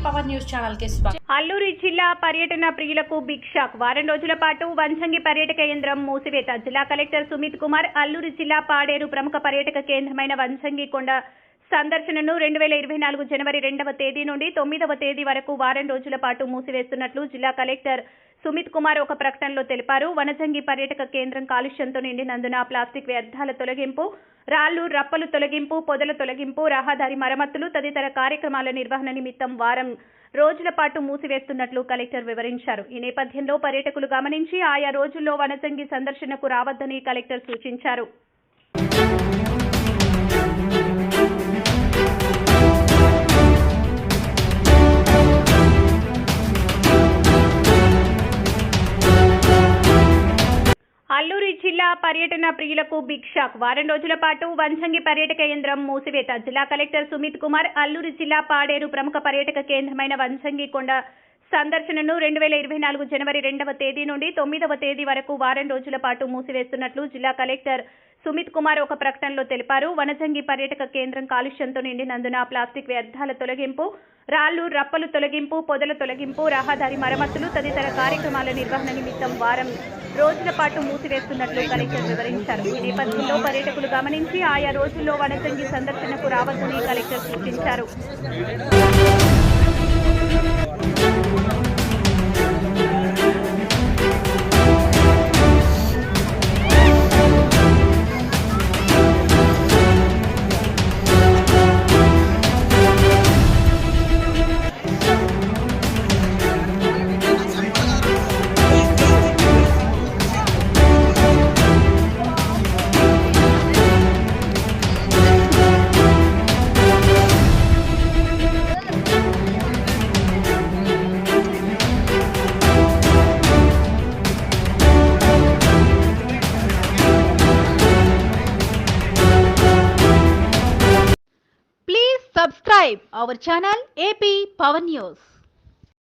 Power news channel కి స్వాగతం. అల్లూరి జిల్లా పర్యటన ప్రియులకు బిగ్ షాక్. వారం రోజుల పాటు వంచంగి పర్యాటక కేంద్రం మూసివేత. జిల్లా కలెక్టర్ సుమిత్ కుమార్ అల్లూరి జిల్లా పాడేరు ప్రముఖ పర్యాటక కేంద్రమైన వంచంగి కొండ సందర్శనను 2024 జనవరి 2వ తేదీ నుండి 9వ తేదీ వరకు వారం రోజుల పాటు మూసివేస్తున్నట్లు జిల్లా కలెక్టర్ సుమిత్ కుమార్ ఒక ప్రకటనలో తెలిపారు. వనజంగి పర్యాటక కేంద్రం కాలుష్యంతో నిండినందున ప్లాస్టిక్ వ్యర్థాల తొలగింపు, రాళ్లు రప్పలు తొలగింపు, పొదల తొలగింపు, రహదారి మరమ్మతులు తదితర కార్యక్రమాల నిర్వహణ నిమిత్తం వారం రోజుల పాటు మూసివేస్తున్నట్లు కలెక్టర్ వివరించారు. ఈ నేపథ్యంలో పర్యాటకులు గమనించి ఆయా రోజుల్లో వనజంగి సందర్శనకు రావద్దని కలెక్టర్ సూచించారు. అల్లూరి జిల్లా పర్యటన ప్రియులకు బిగ్ షాక్. వారం రోజుల పాటు వంచంగి పర్యాటక కేంద్రం మూసివేత. జిల్లా కలెక్టర్ సుమిత్ కుమార్ అల్లూరి జిల్లా పాడేరు ప్రముఖ పర్యాటక కేంద్రమైన వంచంగి కొండ సందర్శనను 2024 జనవరి 2వ తేదీ నుండి 9వ తేదీ వరకు వారం రోజుల పాటు మూసివేస్తున్నట్లు జిల్లా కలెక్టర్ సుమిత్ కుమార్ ఒక ప్రకటనలో తెలిపారు. వనజంగి పర్యాటక కేంద్రం కాలుష్యంతో నిండినందున ప్లాస్టిక్ వ్యర్థాల తొలగింపు, రాళ్లు రప్పలు తొలగింపు, పొదల తొలగింపు, రహదారి మరమ్మతులు తదితర కార్యక్రమాల నిర్వహణ నిమిత్తం వారం రోజుల పాటు మూసివేస్తున్నట్లు కలెక్టర్ వివరించారు. ఈ నేపథ్యంలో పర్యాటకులు గమనించి ఆయా రోజుల్లో వనజంగి సందర్శనకు రావద్దని కలెక్టర్ సూచించారు. Subscribe our channel AP Power News.